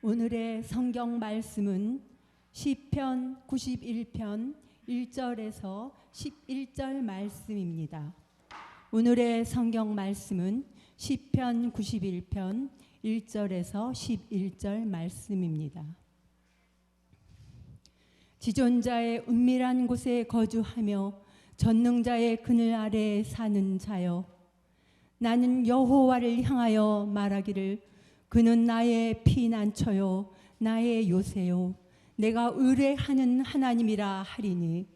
오늘의 성경 말씀은 시편 91편 1절에서 11절 말씀입니다. 오늘의 성경 말씀은 시편 91편 1절에서 11절 말씀입니다. 지존자의 은밀한 곳에 거주하며 전능자의 그늘 아래에 사는 자여, 나는 여호와를 향하여 말하기를 그는 나의 피난처요 나의 요새요 내가 의뢰하는 하나님이라 하리니,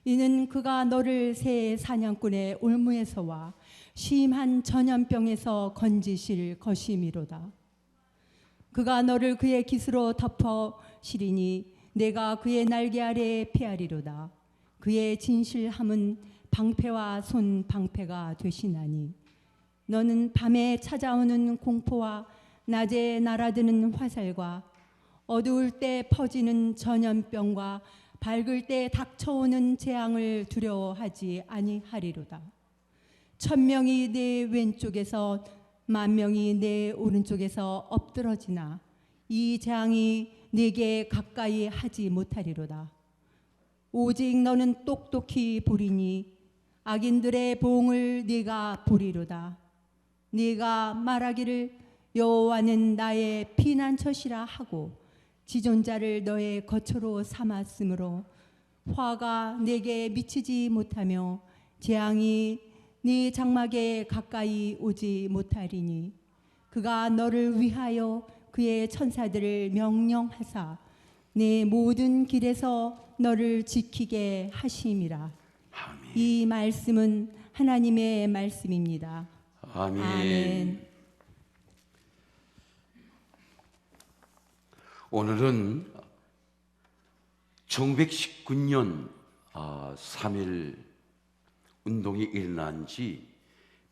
이는 그가 너를 새 사냥꾼의 올무에서와 심한 전염병에서 건지실 것이미로다. 그가 너를 그의 깃으로 덮어시리니 내가 그의 날개 아래에 피하리로다. 그의 진실함은 방패와 손 방패가 되시나니, 너는 밤에 찾아오는 공포와 낮에 날아드는 화살과 어두울 때 퍼지는 전염병과 밝을 때 닥쳐오는 재앙을 두려워하지 아니하리로다. 1000명이 내 왼쪽에서 10,000명이 내 오른쪽에서 엎드러지나 이 재앙이 네게 가까이 하지 못하리로다. 오직 너는 똑똑히 보리니 악인들의 보응을 네가 보리로다. 네가 말하기를 여호와는 나의 피난처시라 하고 지존자를 너의 거처로 삼았으므로 화가 내게 미치지 못하며 재앙이 네 장막에 가까이 오지 못하리니, 그가 너를 위하여 그의 천사들을 명령하사 내 모든 길에서 너를 지키게 하심이라. 아멘. 이 말씀은 하나님의 말씀입니다. 아멘. 아멘. 오늘은 1919년 3.1 운동이 일어난 지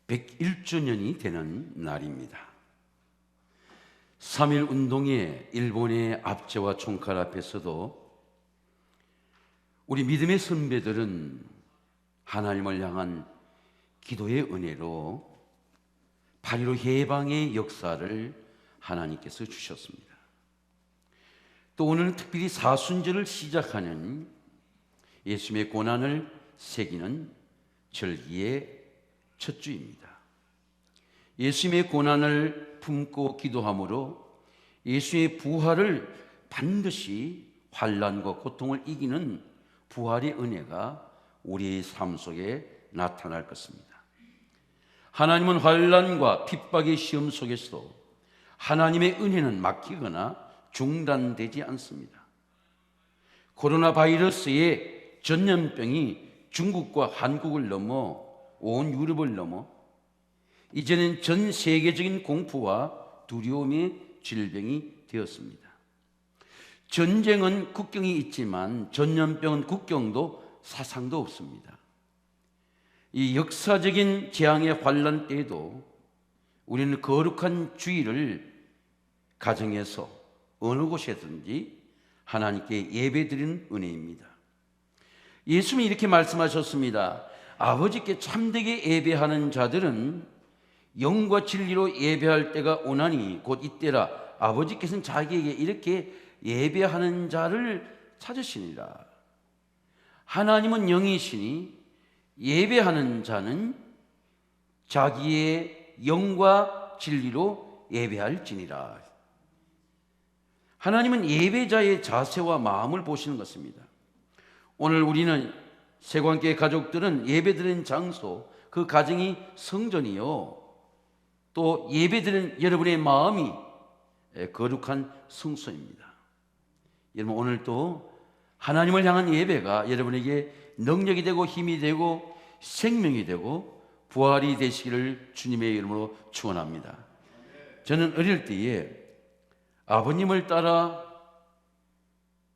101주년이 되는 날입니다. 3.1 운동의 일본의 압제와 총칼 앞에서도 우리 믿음의 선배들은 하나님을 향한 기도의 은혜로 8.15 해방의 역사를 하나님께서 주셨습니다. 또 오늘은 특별히 사순절을 시작하는 예수님의 고난을 새기는 절기의 첫 주입니다. 예수님의 고난을 품고 기도함으로 예수의 부활을 반드시 환난과 고통을 이기는 부활의 은혜가 우리의 삶 속에 나타날 것입니다. 하나님은 환난과 핍박의 시험 속에서도 하나님의 은혜는 막히거나 중단되지 않습니다. 코로나 바이러스의 전염병이 중국과 한국을 넘어 온 유럽을 넘어 이제는 전 세계적인 공포와 두려움의 질병이 되었습니다. 전쟁은 국경이 있지만 전염병은 국경도 사상도 없습니다. 이 역사적인 재앙의 환난 때에도 우리는 거룩한 주일을 가정에서 어느 곳에든지 하나님께 예배드리는 은혜입니다. 예수님이 이렇게 말씀하셨습니다. 아버지께 참되게 예배하는 자들은 영과 진리로 예배할 때가 오나니 곧 이때라. 아버지께서는 자기에게 이렇게 예배하는 자를 찾으시니라. 하나님은 영이시니 예배하는 자는 자기의 영과 진리로 예배할지니라. 하나님은 예배자의 자세와 마음을 보시는 것입니다. 오늘 우리는 세관계 가족들은 예배드리는 장소, 그 가정이 성전이요, 또 예배드리는 여러분의 마음이 거룩한 성소입니다. 여러분, 오늘도 하나님을 향한 예배가 여러분에게 능력이 되고 힘이 되고 생명이 되고 부활이 되시기를 주님의 이름으로 축원합니다. 저는 어릴 때에 아버님을 따라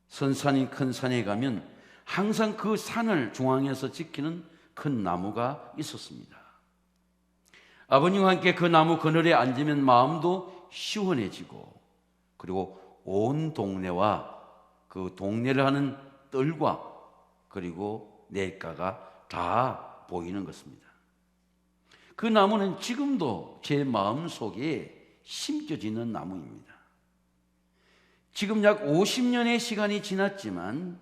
선산이 큰 산에 가면 항상 그 산을 중앙에서 지키는 큰 나무가 있었습니다. 아버님과 함께 그 나무 그늘에 앉으면 마음도 시원해지고, 그리고 온 동네와 그 동네를 하는 뜰과 그리고 냇가가 다 보이는 것입니다. 그 나무는 지금도 제 마음속에 심겨지는 나무입니다. 지금 약 50년의 시간이 지났지만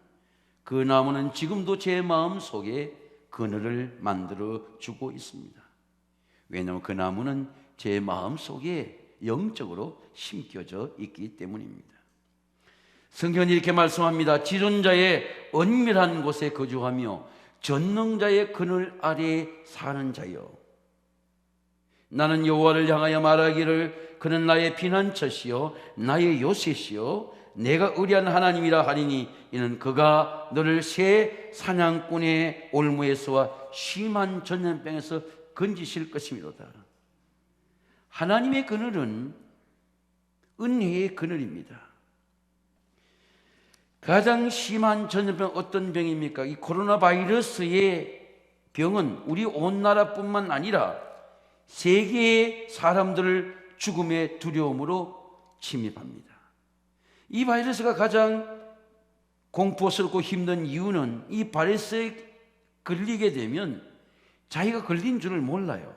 그 나무는 지금도 제 마음 속에 그늘을 만들어 주고 있습니다. 왜냐하면 그 나무는 제 마음 속에 영적으로 심겨져 있기 때문입니다. 성경은 이렇게 말씀합니다. 지존자의 은밀한 곳에 거주하며 전능자의 그늘 아래에 사는 자여, 나는 여호와를 향하여 말하기를 그는 나의 피난처시요 나의 요새시요 내가 의리한 하나님이라 하리니 이는 그가 너를 새 사냥꾼의 올무에서와 심한 전염병에서 건지실 것이미로다. 하나님의 그늘은 은혜의 그늘입니다. 가장 심한 전염병 어떤 병입니까? 이 코로나 바이러스의 병은 우리 온 나라뿐만 아니라 세계의 사람들을 죽음의 두려움으로 침입합니다. 이 바이러스가 가장 공포스럽고 힘든 이유는 이 바이러스에 걸리게 되면 자기가 걸린 줄을 몰라요.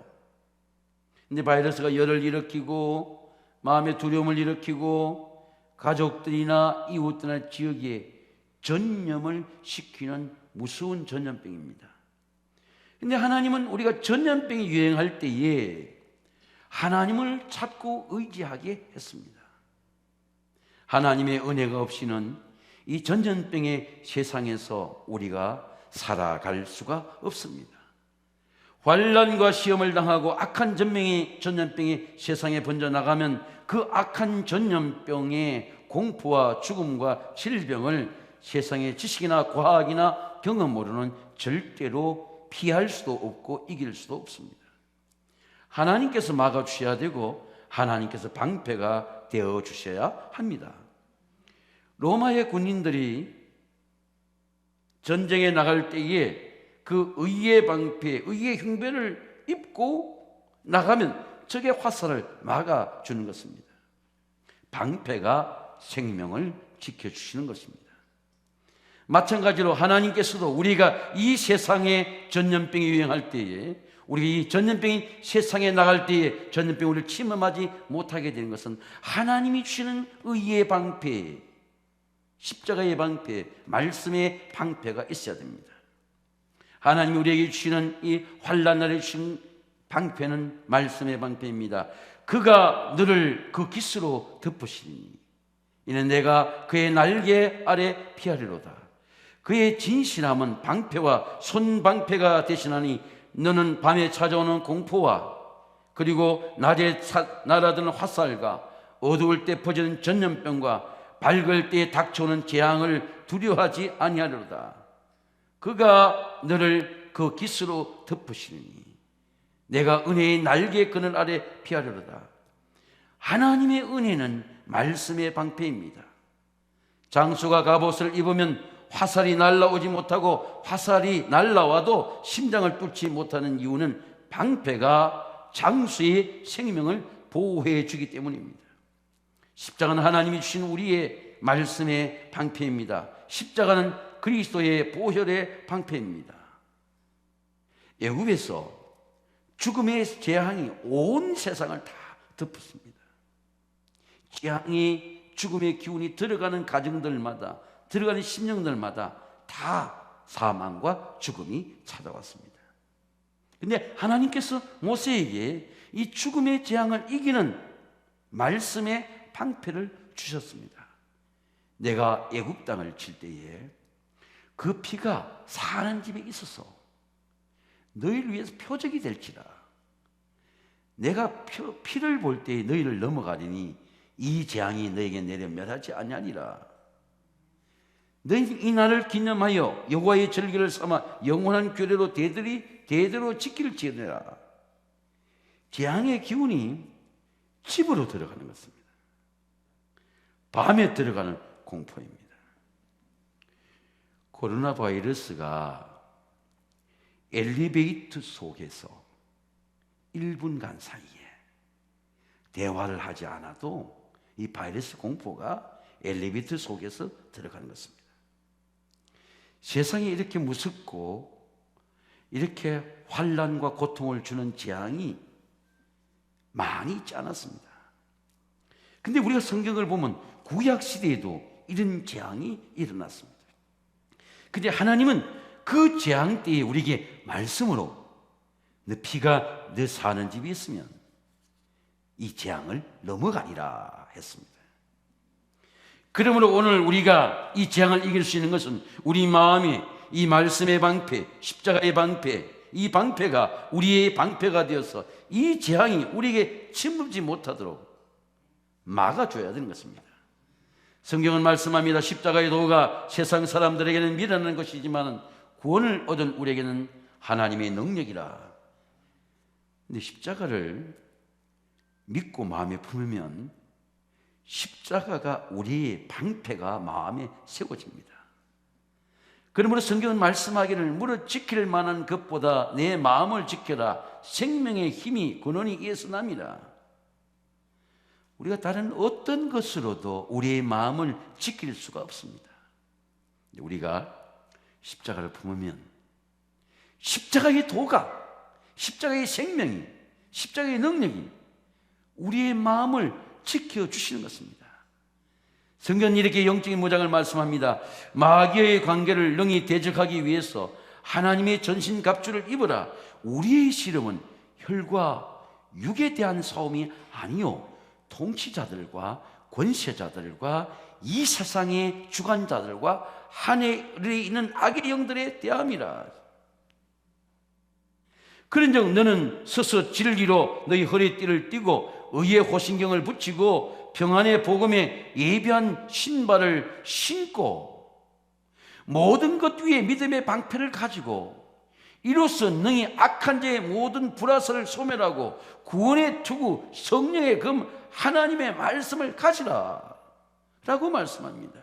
근데 바이러스가 열을 일으키고 마음의 두려움을 일으키고 가족들이나 이웃들이나 지역에 전염을 시키는 무서운 전염병입니다. 근데 하나님은 우리가 전염병이 유행할 때에 하나님을 찾고 의지하게 했습니다. 하나님의 은혜가 없이는 이 전염병의 세상에서 우리가 살아갈 수가 없습니다. 환난과 시험을 당하고 악한 전염병이 세상에 번져나가면 그 악한 전염병의 공포와 죽음과 질병을 세상의 지식이나 과학이나 경험으로는 절대로 피할 수도 없고 이길 수도 없습니다. 하나님께서 막아주셔야 되고 하나님께서 방패가 되어주셔야 합니다. 로마의 군인들이 전쟁에 나갈 때에 그 의의 방패, 의의 흉배를 입고 나가면 적의 화살을 막아주는 것입니다. 방패가 생명을 지켜주시는 것입니다. 마찬가지로 하나님께서도 우리가 이 세상에 전염병이 유행할 때에, 우리 이 전염병이 세상에 나갈 때에 전염병이 우리를 침범하지 못하게 되는 것은 하나님이 주시는 의의 방패, 십자가의 방패, 말씀의 방패가 있어야 됩니다. 하나님이 우리에게 주시는 이 환난날에 주신 방패는 말씀의 방패입니다. 그가 너를 그 깃으로 덮으시니 이는 내가 그의 날개 아래 피하리로다. 그의 진실함은 방패와 손방패가 되시나니 너는 밤에 찾아오는 공포와 그리고 낮에 날아드는 화살과 어두울 때 퍼지는 전염병과 밝을 때 닥쳐오는 재앙을 두려워하지 아니하리로다. 그가 너를 그 깃으로 덮으시니 내가 은혜의 날개 그늘 아래 피하리로다. 하나님의 은혜는 말씀의 방패입니다. 장수가 갑옷을 입으면 화살이 날라오지 못하고 화살이 날라와도 심장을 뚫지 못하는 이유는 방패가 장수의 생명을 보호해 주기 때문입니다. 십자가는 하나님이 주신 우리의 말씀의 방패입니다. 십자가는 그리스도의 보혈의 방패입니다. 애굽에서 죽음의 재앙이 온 세상을 다 덮었습니다. 재앙이 죽음의 기운이 들어가는 가정들마다 들어가는 심령들마다 다 사망과 죽음이 찾아왔습니다. 그런데 하나님께서 모세에게 이 죽음의 재앙을 이기는 말씀의 방패를 주셨습니다. 내가 애굽 땅을 칠 때에 그 피가 사는 집에 있어서 너희를 위해서 표적이 될지라. 내가 피를 볼 때에 너희를 넘어가리니 이 재앙이 너에게 내려 멸하지 아니하리라. 너희 이 날을 기념하여 여호와의 절기를 삼아 영원한 규례로 대대로 지킬지어다. 재앙의 기운이 집으로 들어가는 것입니다. 밤에 들어가는 공포입니다. 코로나 바이러스가 엘리베이터 속에서 1분간 사이에 대화를 하지 않아도 이 바이러스 공포가 엘리베이터 속에서 들어가는 것입니다. 세상이 이렇게 무섭고 이렇게 환난과 고통을 주는 재앙이 많이 있지 않았습니다. 근데 우리가 성경을 보면 구약 시대에도 이런 재앙이 일어났습니다. 근데 하나님은 그 재앙 때에 우리에게 말씀으로 너 피가 너 사는 집이 있으면 이 재앙을 넘어가리라 했습니다. 그러므로 오늘 우리가 이 재앙을 이길 수 있는 것은 우리 마음에 이 말씀의 방패, 십자가의 방패, 이 방패가 우리의 방패가 되어서 이 재앙이 우리에게 침범지 못하도록 막아줘야 되는 것입니다. 성경은 말씀합니다. 십자가의 도가 세상 사람들에게는 미련한 것이지만 구원을 얻은 우리에게는 하나님의 능력이라. 근데 십자가를 믿고 마음에 품으면 십자가가 우리의 방패가 마음에 세워집니다. 그러므로 성경은 말씀하기를 무릇 지킬 만한 것보다 내 마음을 지켜라. 생명의 힘이 근원이 이에서 납니다. 우리가 다른 어떤 것으로도 우리의 마음을 지킬 수가 없습니다. 우리가 십자가를 품으면 십자가의 도가, 십자가의 생명이, 십자가의 능력이 우리의 마음을 지켜주시는 것입니다. 성경은 이렇게 영적인 무장을 말씀합니다. 마귀의 관계를 능히 대적하기 위해서 하나님의 전신갑주를 입으라. 우리의 씨름은 혈과 육에 대한 싸움이 아니요 통치자들과 권세자들과 이 세상의 주관자들과 하늘에 있는 악의 영들에 대함이라. 그런즉 너는 서서 진리로 너희 허리띠를 띠고 의의 호신경을 붙이고 평안의 복음에 예비한 신발을 신고 모든 것 위에 믿음의 방패를 가지고 이로써 능히 악한 자의 모든 불화살을 소멸하고 구원의 투구 성령의 금 하나님의 말씀을 가지라 라고 말씀합니다.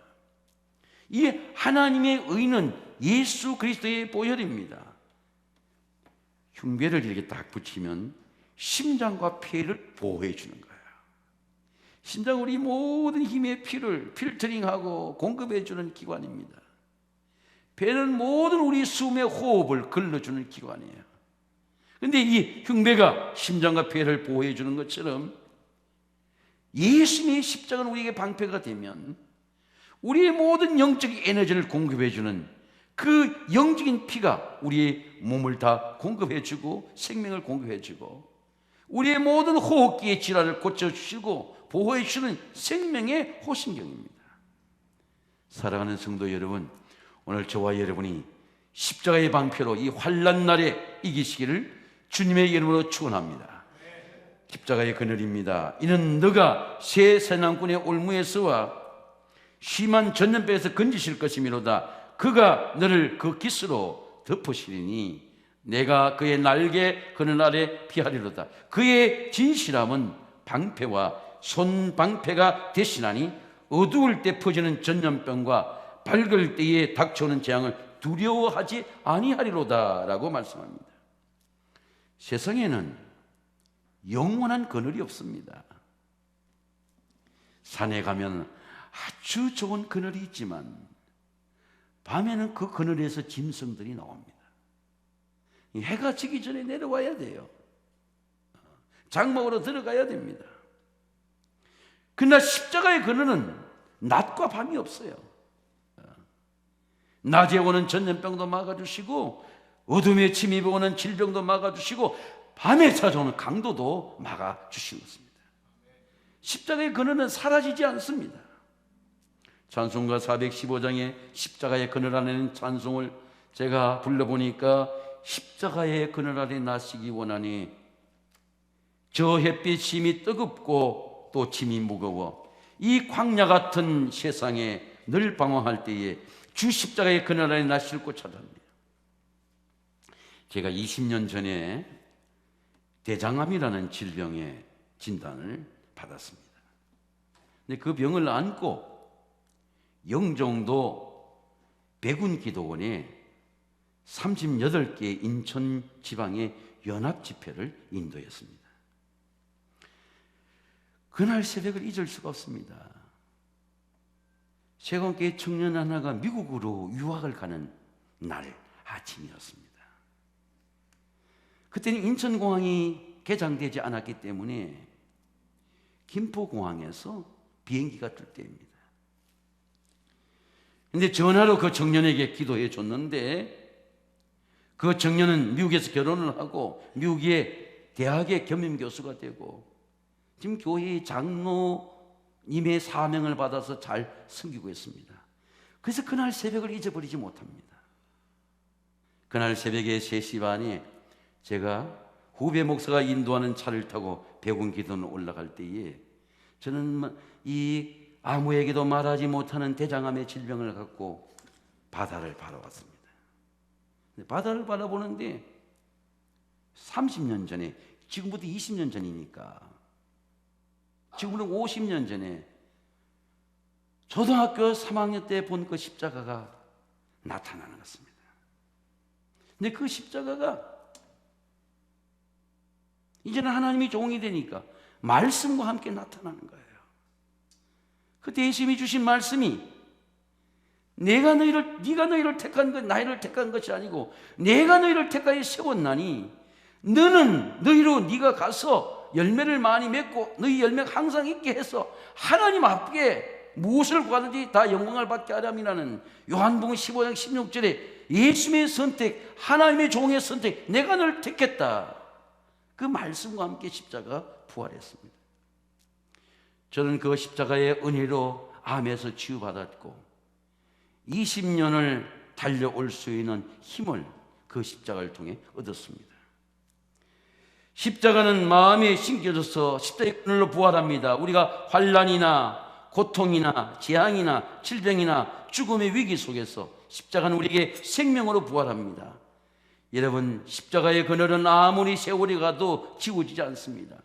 이 하나님의 의는 예수 그리스도의 보혈입니다. 흉배를 이렇게 딱 붙이면 심장과 폐를 보호해 주는 거예요. 심장은 우리 모든 힘의 피를 필터링하고 공급해 주는 기관입니다. 배는 모든 우리 숨의 호흡을 걸러주는 기관이에요. 그런데 이 흉배가 심장과 폐를 보호해 주는 것처럼 예수님의 십자가는 우리에게 방패가 되면 우리의 모든 영적인 에너지를 공급해 주는 그 영적인 피가 우리의 몸을 다 공급해 주고 생명을 공급해 주고 우리의 모든 호흡기의 질환을 고쳐주시고 보호해 주시는 생명의 호신경입니다. 사랑하는 성도 여러분, 오늘 저와 여러분이 십자가의 방패로 이 환난 날에 이기시기를 주님의 이름으로 축원합니다. 십자가의 그늘입니다. 이는 너가 새 사냥꾼의 올무에서와 심한 전염병에서 건지실 것이미로다. 그가 너를 그 깃으로 덮으시리니 내가 그의 날개 그늘 아래 피하리로다. 그의 진실함은 방패와 손방패가 대신하니 어두울 때 퍼지는 전염병과 밝을 때에 닥쳐오는 재앙을 두려워하지 아니하리로다 라고 말씀합니다. 세상에는 영원한 그늘이 없습니다. 산에 가면 아주 좋은 그늘이 있지만 밤에는 그 그늘에서 짐승들이 나옵니다. 해가 지기 전에 내려와야 돼요. 장막으로 들어가야 됩니다. 그러나 십자가의 그늘은 낮과 밤이 없어요. 낮에 오는 전염병도 막아주시고 어둠에 침입해 오는 질병도 막아주시고 밤에 찾아오는 강도도 막아주시는 것입니다. 십자가의 그늘은 사라지지 않습니다. 찬송가 415장에 십자가의 그늘 안에는 찬송을 제가 불러보니까 십자가의 그늘 아래 나시기 원하니 저 햇빛 힘이 뜨겁고 또 짐이 무거워 이 광야 같은 세상에 늘 방황할 때에 주 십자가의 그늘 아래 나실 곳 찾았네요. 제가 20년 전에 대장암이라는 질병의 진단을 받았습니다. 근데 그 병을 안고 영종도 백운기도원에 38개 인천 지방의 연합 집회를 인도했습니다. 그날 새벽을 잊을 수가 없습니다. 세관계 청년 하나가 미국으로 유학을 가는 날 아침이었습니다. 그때는 인천공항이 개장되지 않았기 때문에 김포공항에서 비행기가 뜰 때입니다. 근데 전화로 그 청년에게 기도해 줬는데, 그 청년은 미국에서 결혼을 하고 미국의 대학의 겸임 교수가 되고 지금 교회의 장로님의 사명을 받아서 잘 섬기고 있습니다. 그래서 그날 새벽을 잊어버리지 못합니다. 그날 새벽에 3시 반에 제가 후배 목사가 인도하는 차를 타고 백운기도는 올라갈 때에 저는 이 아무에게도 말하지 못하는 대장암의 질병을 갖고 바다를 바라봤습니다. 바다를 바라보는데 30년 전에, 지금부터 20년 전이니까, 지금부터 50년 전에 초등학교 3학년 때 본 그 십자가가 나타나는 것입니다. 근데 그 십자가가 이제는 하나님이 종이 되니까 말씀과 함께 나타나는 거예요. 그때 예수님이 주신 말씀이 네가 너희를 택한 것, 나이를 택한 것이 아니고 내가 너희를 택하여 세웠나니 너는 너희로 네가 가서 열매를 많이 맺고 너희 열매가 항상 있게 해서 하나님 앞에 무엇을 구하든지 다 영광을 받게 하렴이라는 요한복음 15장 16절에 예수님의 선택, 하나님의 종의 선택, 내가 너를 택했다. 그 말씀과 함께 십자가 부활했습니다. 저는 그 십자가의 은혜로 암에서 치유받았고 20년을 달려올 수 있는 힘을 그 십자가를 통해 얻었습니다. 십자가는 마음에 심겨져서 십자가의 그늘로 부활합니다. 우리가 환난이나 고통이나 재앙이나 질병이나 죽음의 위기 속에서 십자가는 우리에게 생명으로 부활합니다. 여러분, 십자가의 그늘은 아무리 세월이 가도 지워지지 않습니다.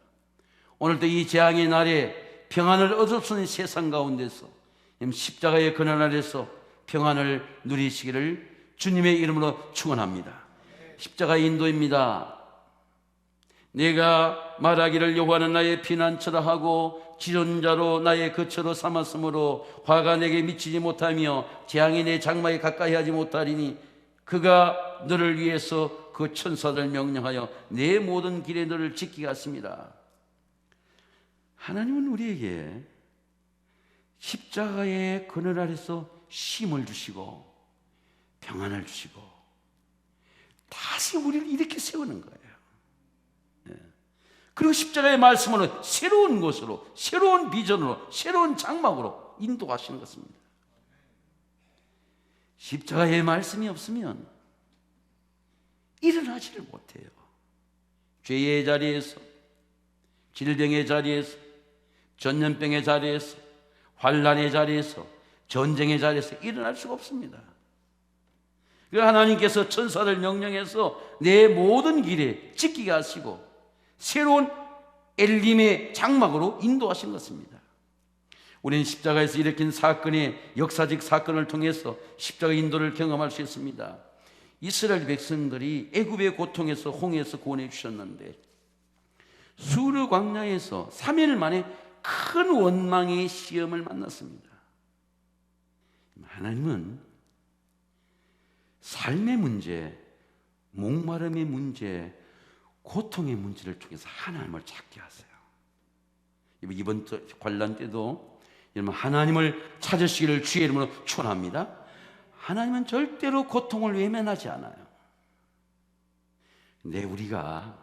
오늘도 이 재앙의 날에 평안을 얻을 수 있는 세상 가운데서 십자가의 그늘 아래서 평안을 누리시기를 주님의 이름으로 축원합니다. 십자가의 인도입니다. 내가 말하기를 여호와는 나의 피난처라 하고 지존자로 나의 거처로 삼았으므로 화가 내게 미치지 못하며 재앙이 내 장막에 가까이 하지 못하리니 그가 너를 위해서 그 천사들 명령하여 내 모든 길에 너를 지키게 하십니다. 하나님은 우리에게 십자가의 그늘 아래서 쉼을 주시고 평안을 주시고 다시 우리를 이렇게 세우는 거예요. 그리고 십자가의 말씀으로 새로운 곳으로, 새로운 비전으로, 새로운 장막으로 인도하시는 것입니다. 십자가의 말씀이 없으면 일어나지를 못해요. 죄의 자리에서, 질병의 자리에서, 전염병의 자리에서, 환난의 자리에서, 전쟁의 자리에서 일어날 수가 없습니다. 하나님께서 천사를 명령해서 내 모든 길에 지키게 하시고 새로운 엘림의 장막으로 인도하신 것입니다. 우리는 십자가에서 일으킨 사건의 역사적 사건을 통해서 십자가 인도를 경험할 수 있습니다. 이스라엘 백성들이 애굽의 고통에서 홍해에서 구원해 주셨는데 수르 광야에서 3일 만에 큰 원망의 시험을 만났습니다. 하나님은 삶의 문제, 목마름의 문제, 고통의 문제를 통해서 하나님을 찾게 하세요. 이번 관람 때도 여러분 하나님을 찾으시기를 주의 이름으로 축원합니다. 하나님은 절대로 고통을 외면하지 않아요. 근데 우리가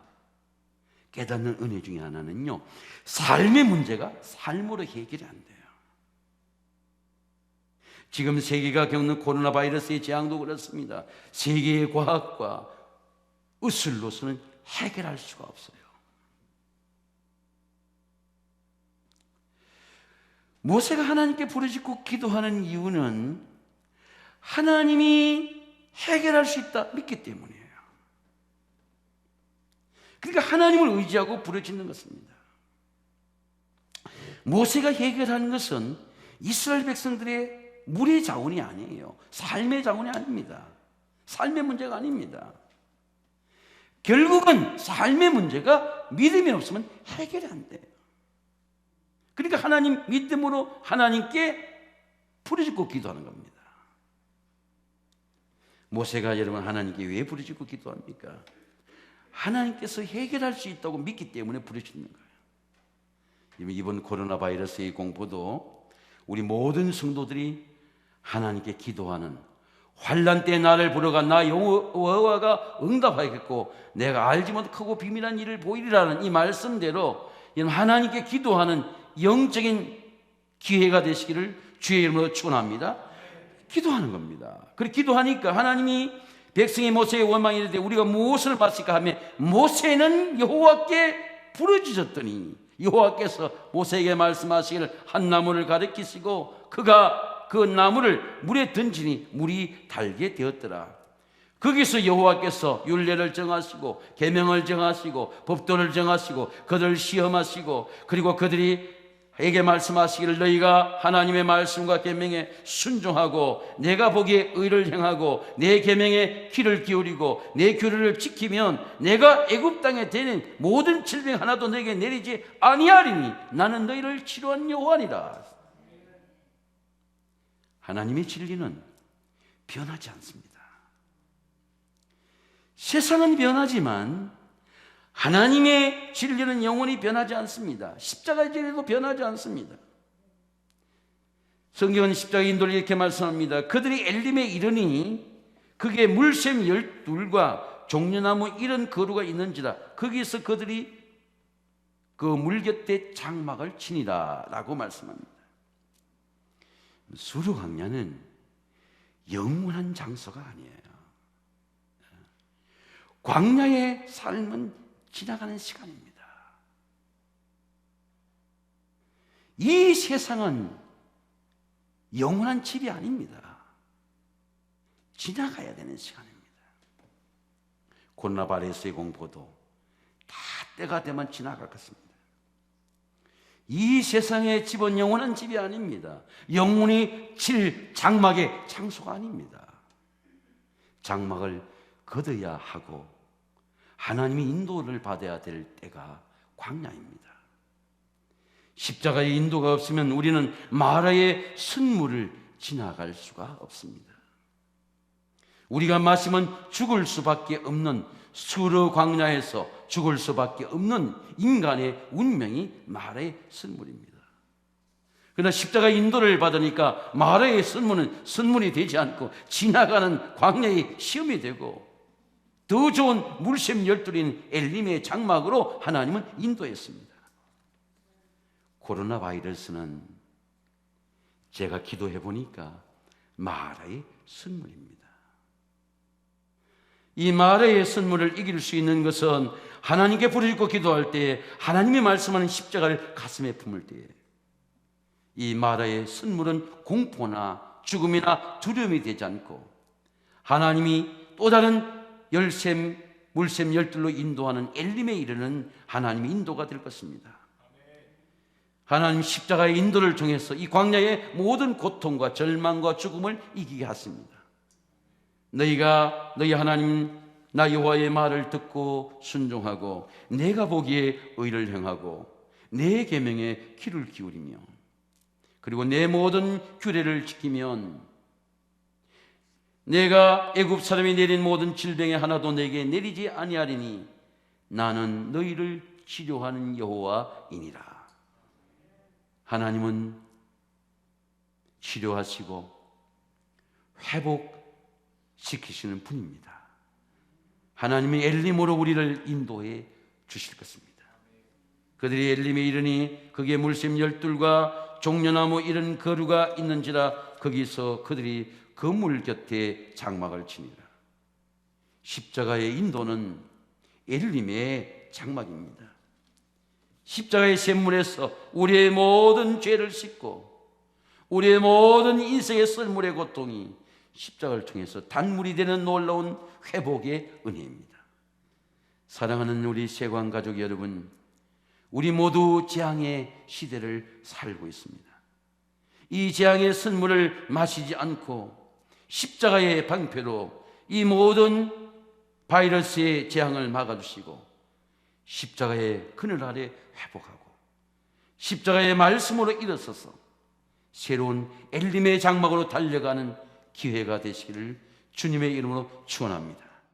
깨닫는 은혜 중에 하나는요, 삶의 문제가 삶으로 해결이 안 돼요. 지금 세계가 겪는 코로나 바이러스의 재앙도 그렇습니다. 세계의 과학과 의술로서는 해결할 수가 없어요. 모세가 하나님께 부르짖고 기도하는 이유는 하나님이 해결할 수 있다 믿기 때문이에요. 그러니까 하나님을 의지하고 부르짖는 것입니다. 모세가 해결하는 것은 이스라엘 백성들의 물의 자원이 아니에요. 삶의 자원이 아닙니다. 삶의 문제가 아닙니다. 결국은 삶의 문제가 믿음이 없으면 해결이 안 돼요. 그러니까 하나님 믿음으로 하나님께 부르짖고 기도하는 겁니다. 모세가 여러분 하나님께 왜 부르짖고 기도합니까? 하나님께서 해결할 수 있다고 믿기 때문에 부르짖는 거예요. 이번 코로나 바이러스의 공포도 우리 모든 성도들이 하나님께 기도하는, 환난 때 나를 부르가 나 여호와가 응답하겠고 내가 알지 못한 크고 비밀한 일을 보이리라는 이 말씀대로 하나님께 기도하는 영적인 기회가 되시기를 주의 이름으로 축원합니다. 기도하는 겁니다. 그렇게 기도하니까 하나님이 백성이 모세의 원망이 이르되 우리가 무엇을 마실까 하며 모세는 여호와께 부르짖었더니 여호와께서 모세에게 말씀하시기를 한 나무를 가리키시고 그가 그 나무를 물에 던지니 물이 달게 되었더라. 거기서 여호와께서 율례를 정하시고 계명을 정하시고 법도를 정하시고 그들을 시험하시고 그리고 그들에게 말씀하시기를 너희가 하나님의 말씀과 계명에 순종하고 내가 보기에 의를 행하고 내 계명에 귀를 기울이고 내 규례를 지키면 내가 애굽 땅에 되는 모든 질병 하나도 너에게 내리지 아니하리니 나는 너희를 치료한 여호와니라. 하나님의 진리는 변하지 않습니다. 세상은 변하지만 하나님의 진리는 영원히 변하지 않습니다. 십자가의 진리도 변하지 않습니다. 성경은 십자가의 인도를 이렇게 말씀합니다. 그들이 엘림에 이르니 그게 물샘 12과 종려나무 이런 거루가 있는지라 거기서 그들이 그 물 곁에 장막을 치니라 라고 말씀합니다. 수르 광야는 영원한 장소가 아니에요. 광야의 삶은 지나가는 시간입니다. 이 세상은 영원한 집이 아닙니다. 지나가야 되는 시간입니다. 코로나 바이러스의 공포도 다 때가 되면 지나갈 것입니다. 이 세상의 집은 영원한 집이 아닙니다. 영원히 칠 장막의 장소가 아닙니다. 장막을 걷어야 하고 하나님의 인도를 받아야 될 때가 광야입니다. 십자가의 인도가 없으면 우리는 마라의 순물을 지나갈 수가 없습니다. 우리가 마시면 죽을 수밖에 없는 수르 광야에서 죽을 수밖에 없는 인간의 운명이 마라의 순물입니다. 그러나 십자가의 인도를 받으니까 마라의 순물은 순물이 되지 않고 지나가는 광야의 시험이 되고 더 좋은 물샘 12인 엘림의 장막으로 하나님은 인도했습니다. 코로나 바이러스는 제가 기도해 보니까 마라의 순물입니다. 이 마라의 순물을 이길 수 있는 것은 하나님께 부르짖고 기도할 때에 하나님이 말씀하는 십자가를 가슴에 품을 때에 이 마라의 순물은 공포나 죽음이나 두려움이 되지 않고 하나님이 또 다른 물샘 12로 인도하는 엘림에 이르는 하나님의 인도가 될 것입니다. 하나님 십자가의 인도를 통해서 이 광야의 모든 고통과 절망과 죽음을 이기게 하십니다. 너희가 너희 하나님 나 여호와의 말을 듣고 순종하고 내가 보기에 의를 행하고 내 계명에 귀를 기울이며 그리고 내 모든 규례를 지키면 내가 애굽 사람이 내린 모든 질병의 하나도 내게 내리지 아니하리니 나는 너희를 치료하는 여호와이니라. 하나님은 치료하시고 회복시키시는 분입니다. 하나님이 엘림으로 우리를 인도해 주실 것입니다. 그들이 엘림에 이르니 거기에 물샘 12과 종려나무 이런 거루가 있는지라 거기서 그들이 그 물 곁에 장막을 치니라. 십자가의 인도는 엘림의 장막입니다. 십자가의 샘물에서 우리의 모든 죄를 씻고 우리의 모든 인생의 썰물의 고통이 십자가를 통해서 단물이 되는 놀라운 회복의 은혜입니다. 사랑하는 우리 세관 가족 여러분, 우리 모두 재앙의 시대를 살고 있습니다. 이 재앙의 선물을 마시지 않고 십자가의 방패로 이 모든 바이러스의 재앙을 막아주시고 십자가의 그늘 아래 회복하고 십자가의 말씀으로 일어서서 새로운 엘림의 장막으로 달려가는 기회가 되시기를 주님의 이름으로 축원합니다.